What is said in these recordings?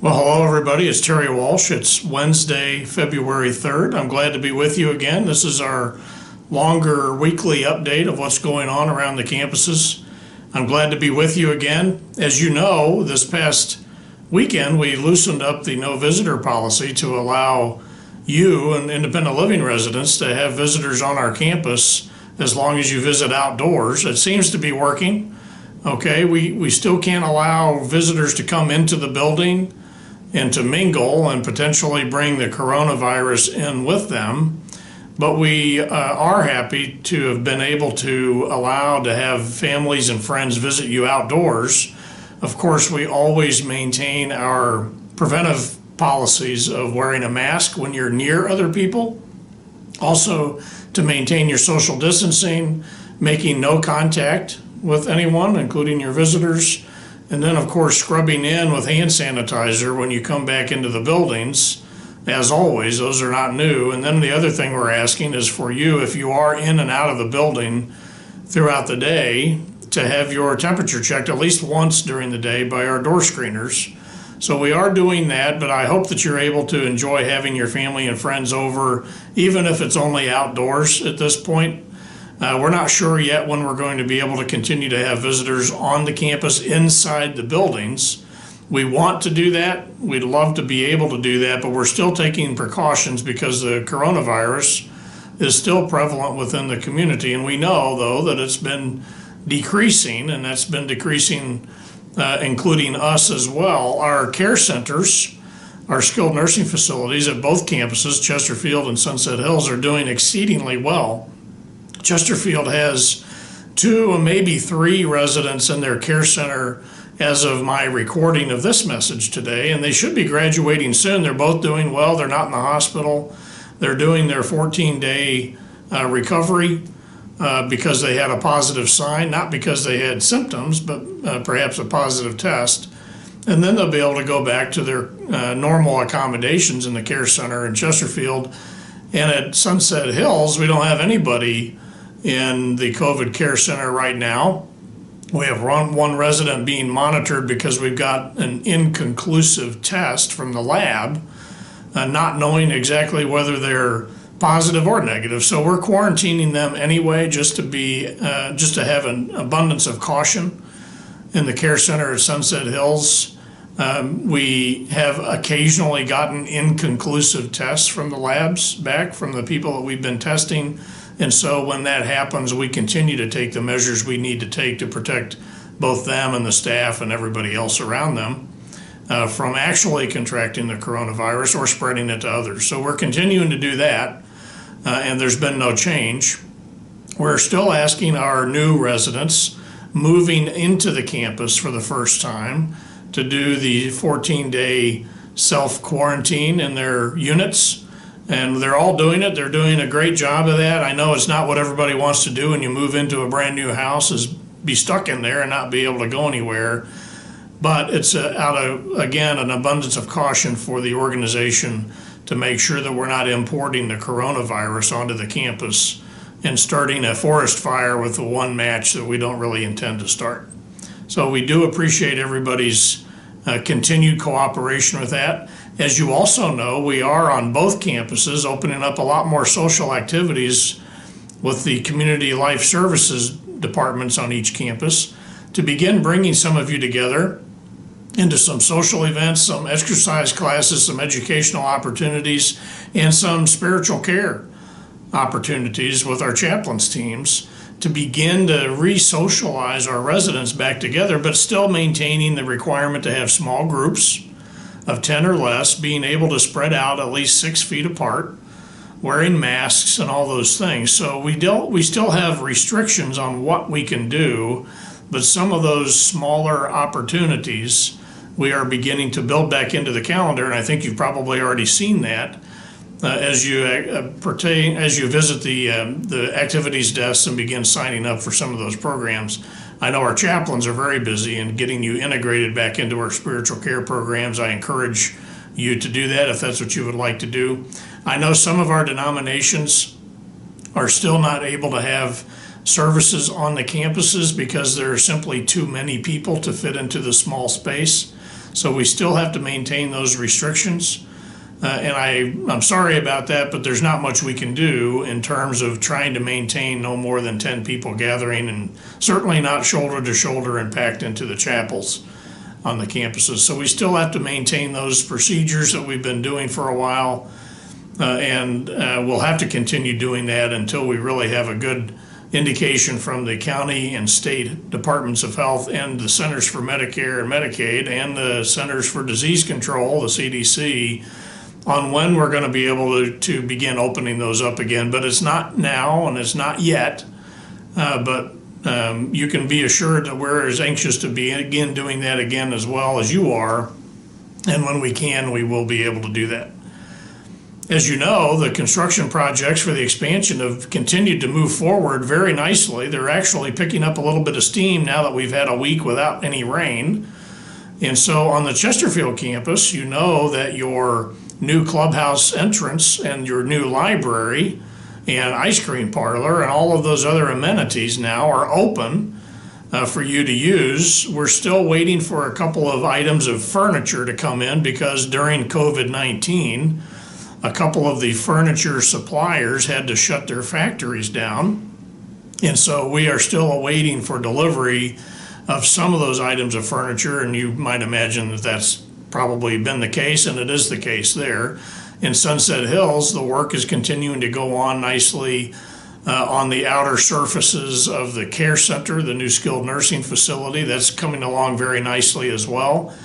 Well, hello everybody. It's Terry Walsh. It's Wednesday, February 3rd. I'm glad to be with you again. This is our longer weekly update of what's going on around the campuses. I'm glad to be with you again. As you know, this past weekend we loosened up the no visitor policy to allow you and independent living residents to have visitors on our campus as long as you visit outdoors. It seems to be working. Okay, we still can't allow visitors to come into the building and to mingle and potentially bring the coronavirus in with them. But we are happy to have been able to allow to have families and friends visit you outdoors. Of course, we always maintain our preventive policies of wearing a mask when you're near other people. Also, to maintain your social distancing, making no contact with anyone, including your visitors. And then, of course, scrubbing in with hand sanitizer when you come back into the buildings. As always, those are not new. And then the other thing we're asking is for you, if you are in and out of the building throughout the day, to have your temperature checked at least once during the day by our door screeners. So we are doing that, but I hope that you're able to enjoy having your family and friends over, even if it's only outdoors at this point. We're not sure yet when we're going to be able to continue to have visitors on the campus inside the buildings. We want to do that. We'd love to be able to do that, but we're still taking precautions because the coronavirus is still prevalent within the community. And we know, though, that it's been decreasing, and that's been decreasing, including us as well. Our care centers, our skilled nursing facilities at both campuses, Chesterfield and Sunset Hills, are doing exceedingly well. Chesterfield has 2 or maybe 3 residents in their care center as of my recording of this message today, and they should be graduating soon. They're both doing well. They're not in the hospital. They're doing their 14-day recovery because they had a positive sign, not because they had symptoms, but perhaps a positive test. And then they'll be able to go back to their normal accommodations in the care center in Chesterfield. And at Sunset Hills, we don't have anybody in the COVID care center right now. We have one resident being monitored because we've got an inconclusive test from the lab, not knowing exactly whether they're positive or negative. So we're quarantining them anyway, just to have an abundance of caution in the care center at Sunset Hills. We have occasionally gotten inconclusive tests from the labs back from the people that we've been testing. And so when that happens, we continue to take the measures we need to take to protect both them and the staff and everybody else around them from actually contracting the coronavirus or spreading it to others. So we're continuing to do that, and there's been no change. We're still asking our new residents moving into the campus for the first time to do the 14-day self-quarantine in their units. And they're all doing it. They're doing a great job of that. I know it's not what everybody wants to do when you move into a brand new house, is be stuck in there and not be able to go anywhere. But it's out of, again, an abundance of caution for the organization to make sure that we're not importing the coronavirus onto the campus and starting a forest fire with the one match that we don't really intend to start. So we do appreciate everybody's continued cooperation with that. As you also know, we are on both campuses opening up a lot more social activities with the community life services departments on each campus to begin bringing some of you together into some social events, some exercise classes, some educational opportunities, and some spiritual care opportunities with our chaplains teams to begin to re-socialize our residents back together, but still maintaining the requirement to have small groups of 10 or less, being able to spread out at least 6 feet apart, wearing masks and all those things. So we still have restrictions on what we can do, but some of those smaller opportunities we are beginning to build back into the calendar, and I think you've probably already seen that as you visit the activities desks and begin signing up for some of those programs. I know our chaplains are very busy in getting you integrated back into our spiritual care programs. I encourage you to do that if that's what you would like to do. I know some of our denominations are still not able to have services on the campuses because there are simply too many people to fit into the small space. So we still have to maintain those restrictions. And I'm sorry about that, but there's not much we can do in terms of trying to maintain no more than 10 people gathering, and certainly not shoulder to shoulder and packed into the chapels on the campuses. So we still have to maintain those procedures that we've been doing for a while. And we'll have to continue doing that until we really have a good indication from the county and state departments of health and the Centers for Medicare and Medicaid and the Centers for Disease Control, the CDC, on when we're going to be able to begin opening those up again. But it's not now and it's not yet. But you can be assured that we're as anxious to begin doing that again as well as you are. And when we can, we will be able to do that. As you know, the construction projects for the expansion have continued to move forward very nicely. They're actually picking up a little bit of steam now that we've had a week without any rain. And so on the Chesterfield campus, you know that your new clubhouse entrance and your new library and ice cream parlor and all of those other amenities now are open for you to use. We're still waiting for a couple of items of furniture to come in because during COVID-19, a couple of the furniture suppliers had to shut their factories down. And so we are still awaiting for delivery of some of those items of furniture. And you might imagine that that's probably been the case, and it is the case there. In Sunset Hills, the work is continuing to go on nicely on the outer surfaces of the care center, the new skilled nursing facility. That's coming along very nicely as well.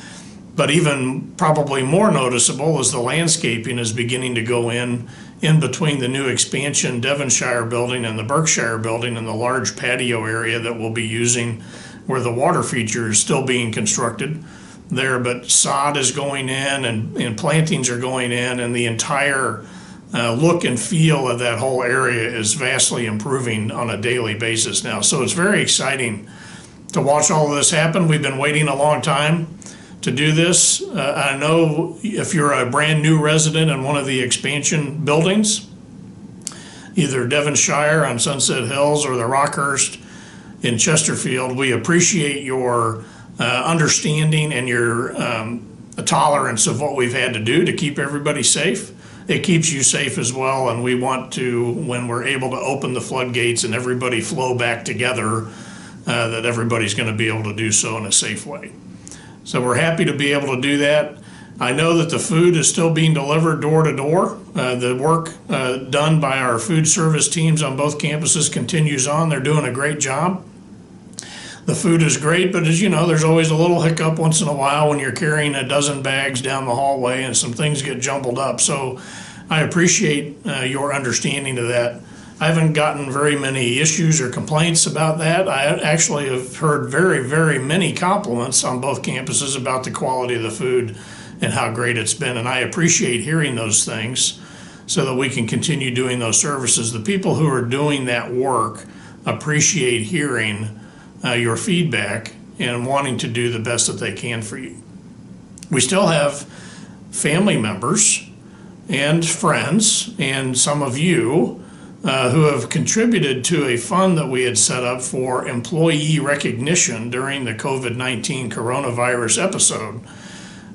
But even probably more noticeable is the landscaping is beginning to go in between the new expansion Devonshire building and the Berkshire building, and the large patio area that we'll be using where the water feature is still being constructed there. But sod is going in and plantings are going in, and the entire look and feel of that whole area is vastly improving on a daily basis now. So it's very exciting to watch all of this happen. We've been waiting a long time to do this. I know if you're a brand new resident in one of the expansion buildings, either Devonshire on Sunset Hills or the Rockhurst in Chesterfield, we appreciate your understanding and your tolerance of what we've had to do to keep everybody safe. It keeps you safe as well, and we want to, when we're able to open the floodgates and everybody flow back together, that everybody's going to be able to do so in a safe way. So we're happy to be able to do that. I know that the food is still being delivered door to door. The work done by our food service teams on both campuses continues on. They're doing a great job. The food is great, but as you know, there's always a little hiccup once in a while when you're carrying a dozen bags down the hallway and some things get jumbled up. So I appreciate your understanding of that. I haven't gotten very many issues or complaints about that. I actually have heard very, very many compliments on both campuses about the quality of the food and how great it's been. And I appreciate hearing those things so that we can continue doing those services. The people who are doing that work appreciate hearing your feedback and wanting to do the best that they can for you. We still have family members and friends and some of you who have contributed to a fund that we had set up for employee recognition during the COVID-19 coronavirus episode.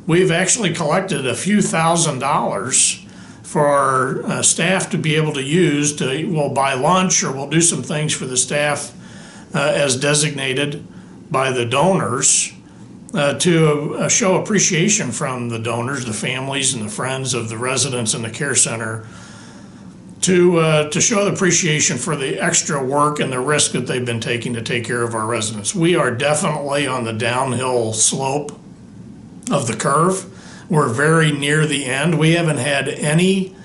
We've actually collected a few $1,000s for our staff to be able to use to, we'll buy lunch or we'll do some things for the staff as designated by the donors to show appreciation from the donors, the families and the friends of the residents in the care center, to show the appreciation for the extra work and the risk that they've been taking to take care of our residents. We are definitely on the downhill slope of the curve. We're very near the end. We haven't had any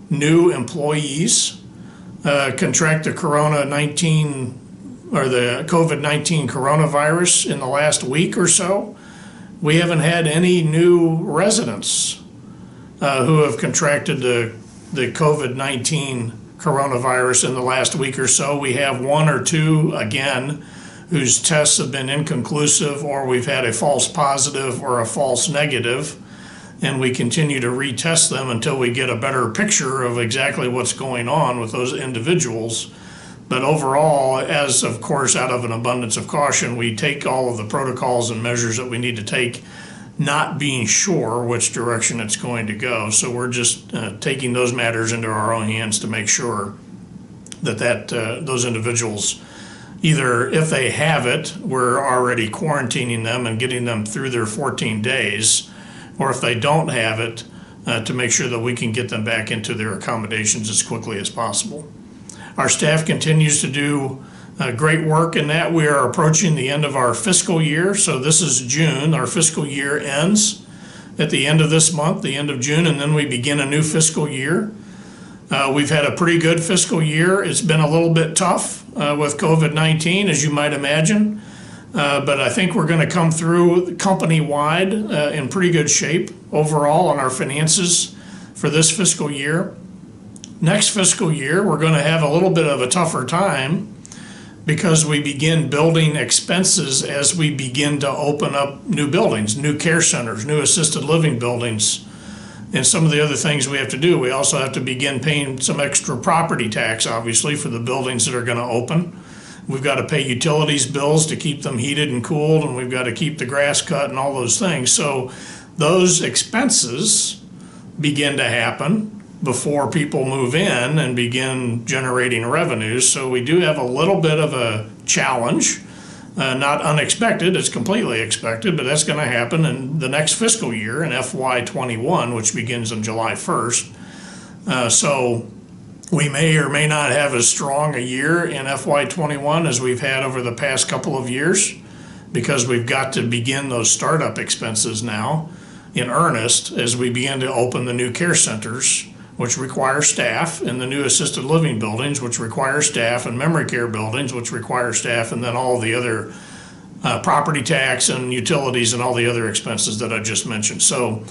new employees contract the COVID-19 coronavirus in the last week or so. We haven't had any new residents who have contracted the COVID-19 coronavirus in the last week or so. We have one or two, again, whose tests have been inconclusive, or we've had a false positive or a false negative, and we continue to retest them until we get a better picture of exactly what's going on with those individuals. But overall, as of course, out of an abundance of caution, we take all of the protocols and measures that we need to take not being sure which direction it's going to go. So we're just taking those matters into our own hands to make sure that those individuals, either if they have it, we're already quarantining them and getting them through their 14 days, or if they don't have it, to make sure that we can get them back into their accommodations as quickly as possible. Our staff continues to do great work in that. We are approaching the end of our fiscal year. So this is June. Our fiscal year ends at the end of this month, the end of June, and then we begin a new fiscal year. We've had a pretty good fiscal year. It's been a little bit tough with COVID-19, as you might imagine. But I think we're going to come through company-wide in pretty good shape overall on our finances for this fiscal year. Next fiscal year, we're going to have a little bit of a tougher time because we begin building expenses as we begin to open up new buildings, new care centers, new assisted living buildings, and some of the other things we have to do. We also have to begin paying some extra property tax, obviously, for the buildings that are going to open. We've got to pay utilities bills to keep them heated and cooled, and we've got to keep the grass cut and all those things. So those expenses begin to happen before people move in and begin generating revenues. So we do have a little bit of a challenge, not unexpected, it's completely expected, but that's going to happen in the next fiscal year in FY21, which begins on July 1st. So we may or may not have as strong a year in FY21 as we've had over the past couple of years, because we've got to begin those startup expenses now in earnest as we begin to open the new care centers, which require staff, and the new assisted living buildings, which require staff, and memory care buildings, which require staff, and then all the other property tax and utilities and all the other expenses that I just mentioned. So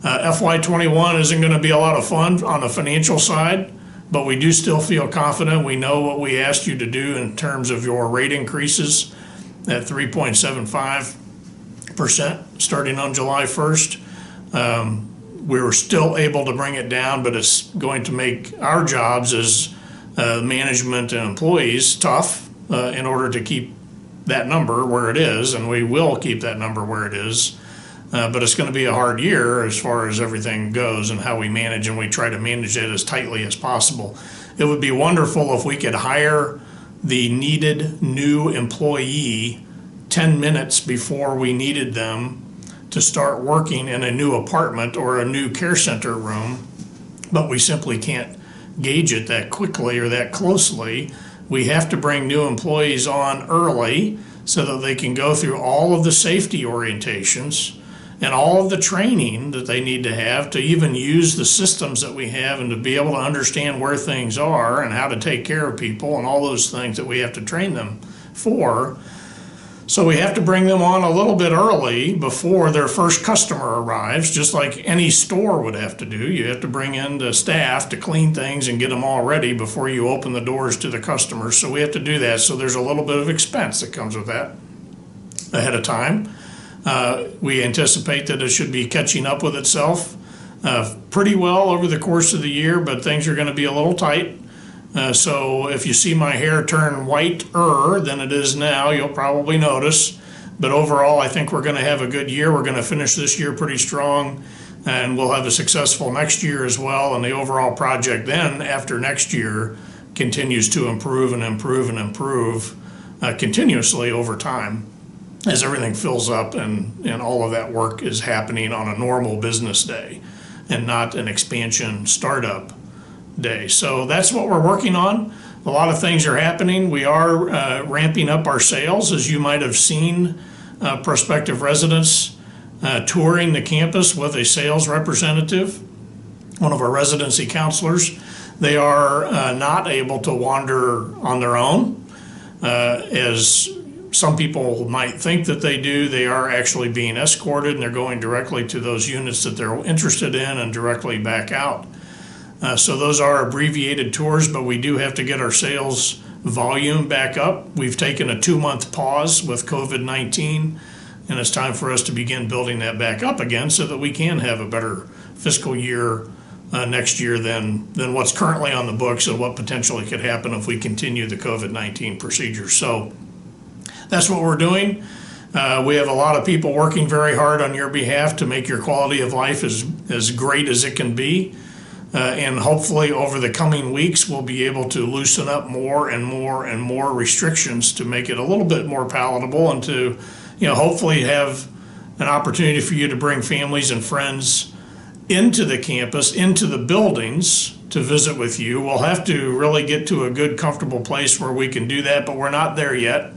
FY21 isn't going to be a lot of fun on the financial side, but we do still feel confident. We know what we asked you to do in terms of your rate increases at 3.75% starting on July 1st. We were still able to bring it down, but it's going to make our jobs as management and employees tough in order to keep that number where it is, and we will keep that number where it is. But it's going to be a hard year as far as everything goes and how we manage, and we try to manage it as tightly as possible. It would be wonderful if we could hire the needed new employee 10 minutes before we needed them to start working in a new apartment or a new care center room, but we simply can't gauge it that quickly or that closely. We have to bring new employees on early so that they can go through all of the safety orientations and all of the training that they need to have to even use the systems that we have and to be able to understand where things are and how to take care of people and all those things that we have to train them for. So we have to bring them on a little bit early before their first customer arrives, just like any store would have to do. You have to bring in the staff to clean things and get them all ready before you open the doors to the customers. So we have to do that. So there's a little bit of expense that comes with that ahead of time. We anticipate that it should be catching up with itself pretty well over the course of the year, but things are going to be a little tight. So if you see my hair turn whiter than it is now, you'll probably notice. But overall, I think we're going to have a good year. We're going to finish this year pretty strong, and we'll have a successful next year as well. And the overall project then, after next year, continues to improve and improve and improve continuously over time as everything fills up and all of that work is happening on a normal business day and not an expansion startup day. So that's what we're working on. A lot of things are happening. We are ramping up our sales, as you might have seen prospective residents touring the campus with a sales representative, one of our residency counselors. They are not able to wander on their own, as some people might think that they do. They are actually being escorted, and they're going directly to those units that they're interested in and directly back out. So those are abbreviated tours, but we do have to get our sales volume back up. We've taken a 2-month pause with COVID-19, and it's time for us to begin building that back up again so that we can have a better fiscal year next year than what's currently on the books and what potentially could happen if we continue the COVID-19 procedures. So that's what we're doing. We have a lot of people working very hard on your behalf to make your quality of life as great as it can be. And hopefully over the coming weeks, we'll be able to loosen up more and more and more restrictions to make it a little bit more palatable, and to, hopefully have an opportunity for you to bring families and friends into the campus, into the buildings to visit with you. We'll have to really get to a good, comfortable place where we can do that, but we're not there yet.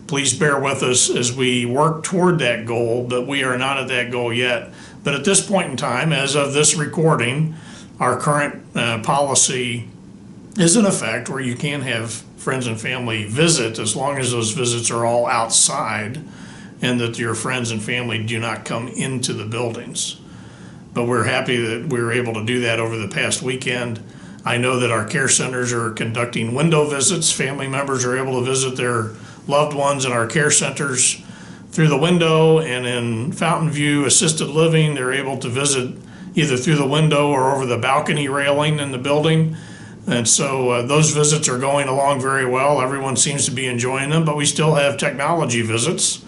Please bear with us as we work toward that goal, but we are not at that goal yet. But at this point in time, as of this recording, our current policy is in effect, where you can have friends and family visit as long as those visits are all outside and that your friends and family do not come into the buildings. But we're happy that we were able to do that over the past weekend. I know that our care centers are conducting window visits. Family members are able to visit their loved ones in our care centers through the window, and in Fountain View Assisted Living, they're able to visit either through the window or over the balcony railing in the building. And so those visits are going along very well. Everyone seems to be enjoying them, but we still have technology visits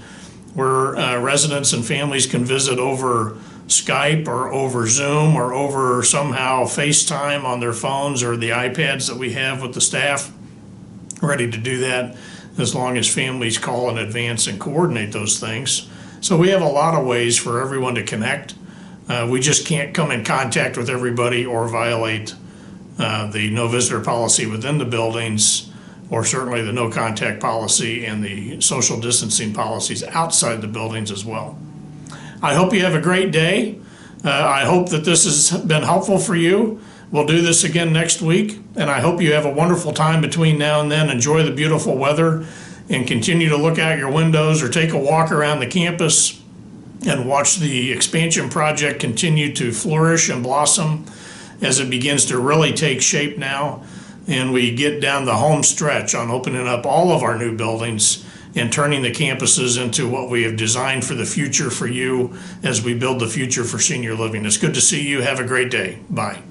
where residents and families can visit over Skype or over Zoom or over somehow FaceTime on their phones or the iPads that we have with the staff ready to do that, as long as families call in advance and coordinate those things. So we have a lot of ways for everyone to connect. We just can't come in contact with everybody or violate the no visitor policy within the buildings, or certainly the no contact policy and the social distancing policies outside the buildings as well. I hope you have a great day. I hope that this has been helpful for you. We'll do this again next week, and I hope you have a wonderful time between now and then. Enjoy the beautiful weather and continue to look out your windows or take a walk around the campus and watch the expansion project continue to flourish and blossom as it begins to really take shape now. And we get down the home stretch on opening up all of our new buildings and turning the campuses into what we have designed for the future for you as we build the future for senior living. It's good to see you. Have a great day. Bye.